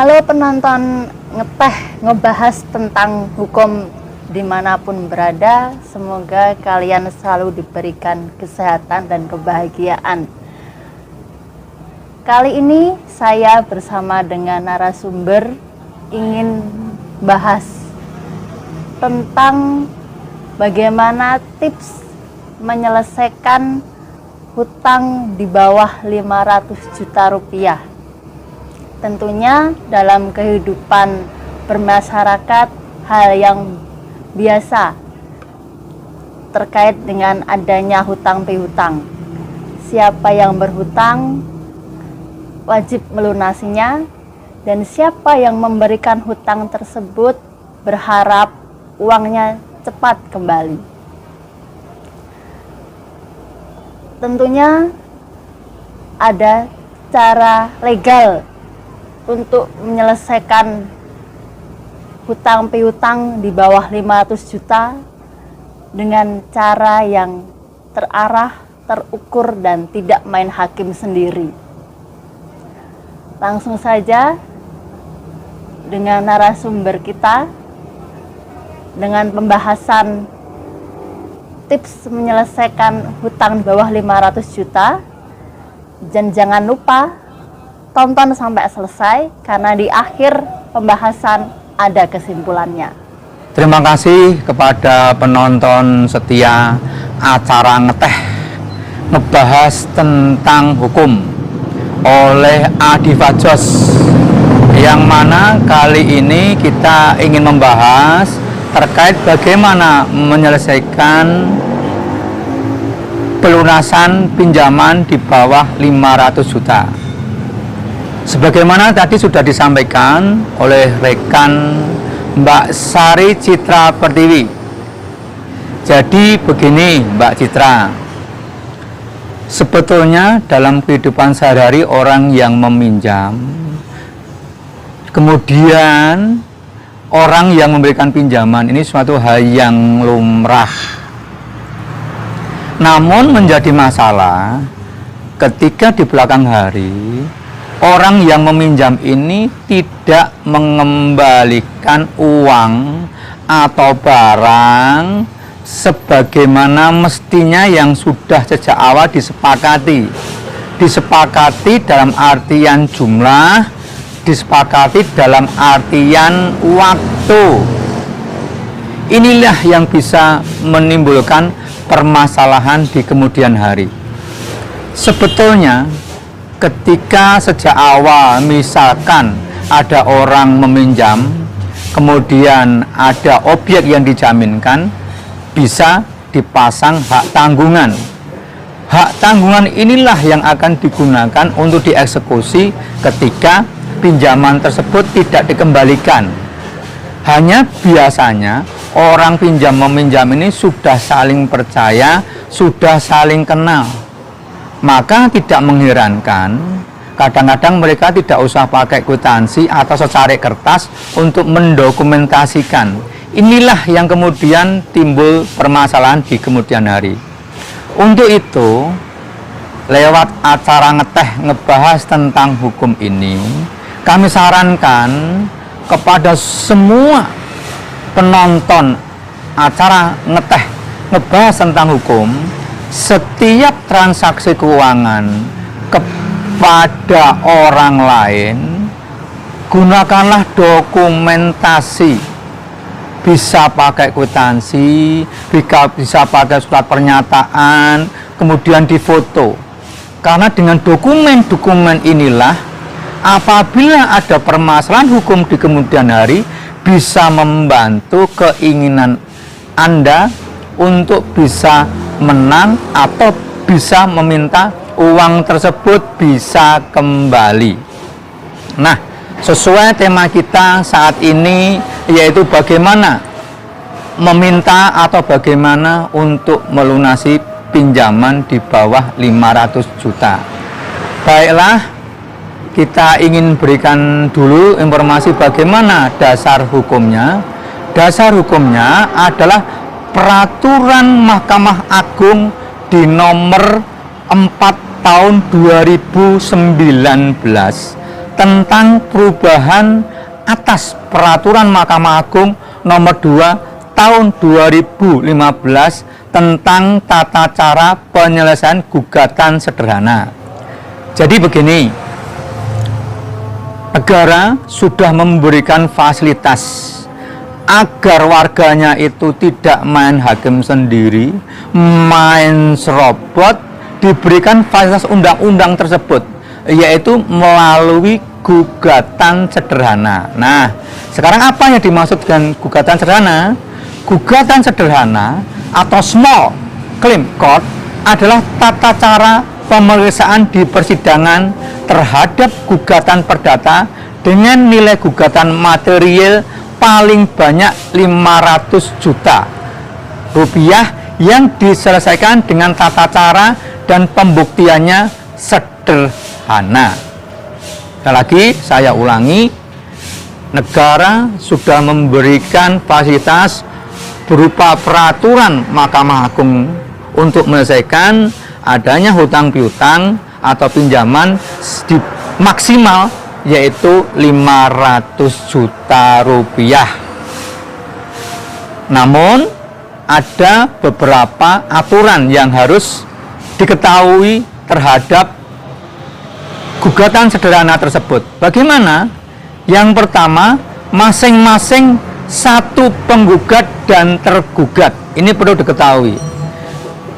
Halo penonton Ngeteh, ngebahas tentang hukum dimanapun berada. Semoga kalian selalu diberikan kesehatan dan kebahagiaan. Kali ini saya bersama dengan narasumber ingin bahas tentang bagaimana tips menyelesaikan hutang di bawah 500 juta rupiah. Tentunya dalam kehidupan bermasyarakat hal yang biasa terkait dengan adanya hutang piutang. Siapa yang berhutang wajib melunasinya, dan siapa yang memberikan hutang tersebut berharap uangnya cepat kembali. Tentunya ada cara legal untuk menyelesaikan hutang piutang di bawah 500 juta dengan cara yang terarah, terukur, dan tidak main hakim sendiri. Langsung saja dengan narasumber kita dengan pembahasan tips menyelesaikan hutang di bawah 500 juta. Dan jangan lupa tonton sampai selesai, karena di akhir pembahasan ada kesimpulannya. Terima kasih kepada penonton setia acara Ngeteh, ngebahas tentang hukum oleh Adi Fajos, yang mana kali ini kita ingin membahas terkait bagaimana menyelesaikan pelunasan pinjaman di bawah 500 juta. Sebagaimana tadi sudah disampaikan oleh rekan Mbak Sari Citra Pertiwi. Jadi begini Mbak Citra, sebetulnya dalam kehidupan sehari-hari orang yang meminjam, kemudian orang yang memberikan pinjaman, ini suatu hal yang lumrah. Namun menjadi masalah ketika di belakang hari orang yang meminjam ini tidak mengembalikan uang atau barang sebagaimana mestinya yang sudah sejak awal disepakati. Disepakati dalam artian jumlah, disepakati dalam artian waktu. Inilah yang bisa menimbulkan permasalahan di kemudian hari. Sebetulnya ketika sejak awal misalkan ada orang meminjam, kemudian ada objek yang dijaminkan, bisa dipasang hak tanggungan. Hak tanggungan inilah yang akan digunakan untuk dieksekusi ketika pinjaman tersebut tidak dikembalikan. Hanya biasanya orang pinjam meminjam ini sudah saling percaya, sudah saling kenal. Maka tidak mengherankan, kadang-kadang mereka tidak usah pakai kwitansi atau secari kertas untuk mendokumentasikan. Inilah yang kemudian timbul permasalahan di kemudian hari. Untuk itu, lewat acara Ngeteh ngebahas tentang hukum ini, kami sarankan kepada semua penonton acara Ngeteh ngebahas tentang hukum, setiap transaksi keuangan kepada orang lain, gunakanlah dokumentasi. Bisa pakai kwitansi, bisa pakai surat pernyataan, kemudian difoto. Karena dengan dokumen-dokumen inilah, apabila ada permasalahan hukum di kemudian hari, bisa membantu keinginan Anda untuk bisa menang atau bisa meminta uang tersebut bisa kembali. Nah, sesuai tema kita saat ini, yaitu bagaimana meminta atau bagaimana untuk melunasi pinjaman di bawah 500 juta. Baiklah, kita ingin berikan dulu informasi bagaimana dasar hukumnya. Dasar hukumnya adalah Peraturan Mahkamah Agung di nomor 4 tahun 2019 tentang perubahan atas peraturan Mahkamah Agung nomor 2 tahun 2015 tentang tata cara penyelesaian gugatan sederhana. Jadi begini, negara sudah memberikan fasilitas agar warganya itu tidak main hakim sendiri, main serobot, diberikan fasilitas undang-undang tersebut, yaitu melalui gugatan sederhana. Nah, sekarang apa yang dimaksud dengan gugatan sederhana? Gugatan sederhana atau small claim court adalah tata cara pemeriksaan di persidangan terhadap gugatan perdata dengan nilai gugatan material paling banyak 500 juta rupiah yang diselesaikan dengan tata cara dan pembuktiannya sederhana. Sekali lagi saya ulangi, negara sudah memberikan fasilitas berupa peraturan Mahkamah Agung untuk menyelesaikan adanya hutang piutang atau pinjaman di maksimal yaitu 500 juta rupiah. Namun ada beberapa aturan yang harus diketahui terhadap gugatan sederhana tersebut. Bagaimana? Yang pertama, masing-masing satu penggugat dan tergugat. Ini perlu diketahui.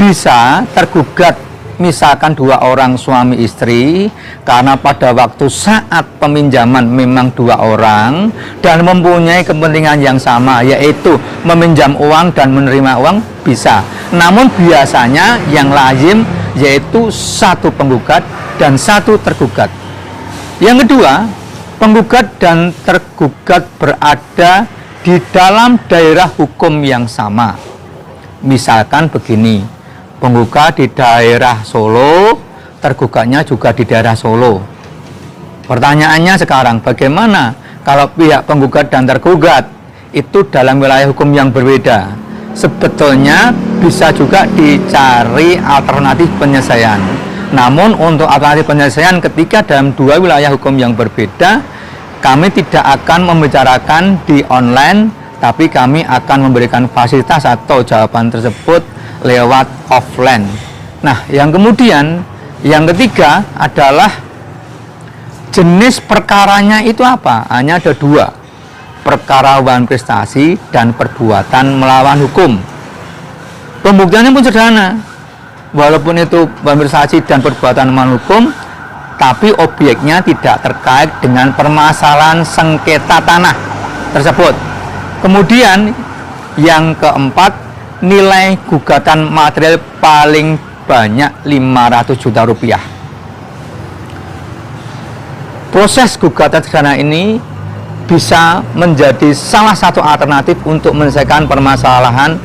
Bisa tergugat misalkan dua orang suami istri karena pada waktu saat peminjaman memang dua orang dan mempunyai kepentingan yang sama, yaitu meminjam uang dan menerima uang, bisa. Namun biasanya yang lazim yaitu satu penggugat dan satu tergugat. Yang kedua, penggugat dan tergugat berada di dalam daerah hukum yang sama. Misalkan begini, penggugat di daerah Solo, tergugatnya juga di daerah Solo. Pertanyaannya sekarang, bagaimana kalau pihak penggugat dan tergugat itu dalam wilayah hukum yang berbeda? Sebetulnya bisa juga dicari alternatif penyelesaian. Namun untuk alternatif penyelesaian ketika dalam dua wilayah hukum yang berbeda, kami tidak akan membicarakan di online, tapi kami akan memberikan fasilitas atau jawaban tersebut lewat offline. Nah, yang kemudian, yang ketiga adalah jenis perkaranya itu apa? Hanya ada dua, perkara hubungan prestasi dan perbuatan melawan hukum. Pembuktiannya pun sederhana, walaupun itu hubungan prestasi dan perbuatan melawan hukum, tapi obyeknya tidak terkait dengan permasalahan sengketa tanah tersebut. Kemudian yang keempat, nilai gugatan material paling banyak 500 juta rupiah. Proses gugatan sederhana ini bisa menjadi salah satu alternatif untuk menyelesaikan permasalahan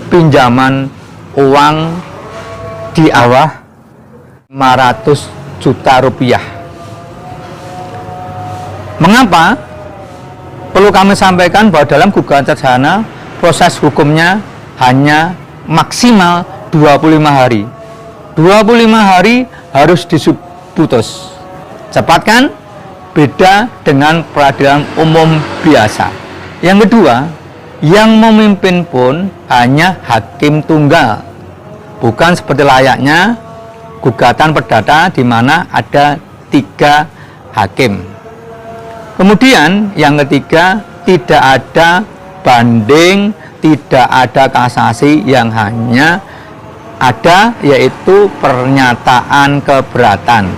pinjaman uang di bawah 500 juta rupiah. Mengapa? Perlu kami sampaikan bahwa dalam gugatan sederhana proses hukumnya hanya maksimal 25 hari. 25 hari harus diputus. Cepat kan? Beda dengan peradilan umum biasa. Yang kedua, yang memimpin pun hanya hakim tunggal. Bukan seperti layaknya gugatan perdata di mana ada 3 hakim. Kemudian yang ketiga, tidak ada banding, tidak ada kasasi, yang hanya ada yaitu pernyataan keberatan,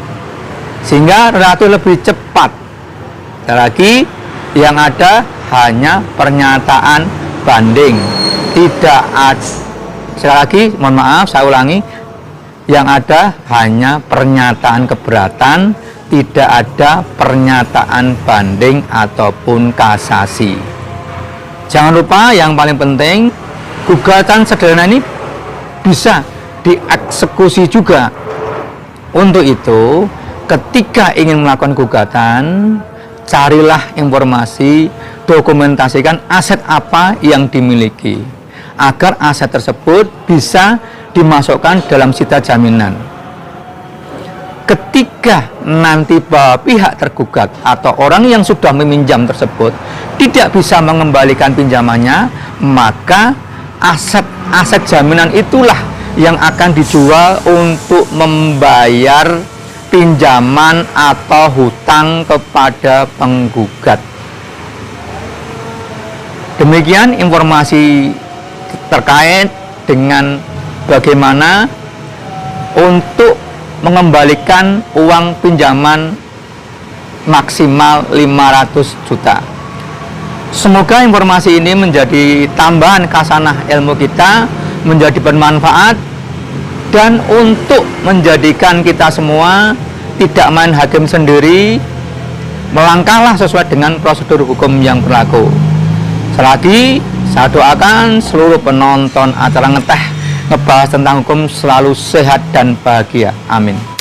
sehingga relatif lebih cepat. Lagi yang ada hanya pernyataan banding, tidak ada. Sekali lagi, mohon maaf, saya ulangi, yang ada hanya pernyataan keberatan, tidak ada pernyataan banding ataupun kasasi. Jangan lupa yang paling penting, gugatan sederhana ini bisa dieksekusi juga. Untuk itu, ketika ingin melakukan gugatan, carilah informasi, dokumentasikan aset apa yang dimiliki, agar aset tersebut bisa dimasukkan dalam sita jaminan. ketika nanti pihak tergugat atau orang yang sudah meminjam tersebut tidak bisa mengembalikan pinjamannya, maka aset jaminan itulah yang akan dijual untuk membayar pinjaman atau hutang kepada penggugat. Demikian informasi terkait dengan bagaimana untuk mengembalikan uang pinjaman maksimal 500 juta. Semoga informasi ini menjadi tambahan khasanah ilmu kita, menjadi bermanfaat, dan untuk menjadikan kita semua tidak main hakim sendiri, melangkahlah sesuai dengan prosedur hukum yang berlaku. Selagi saya doakan seluruh penonton acara ngeteh ngebahas tentang hukum selalu sehat dan bahagia. Amin.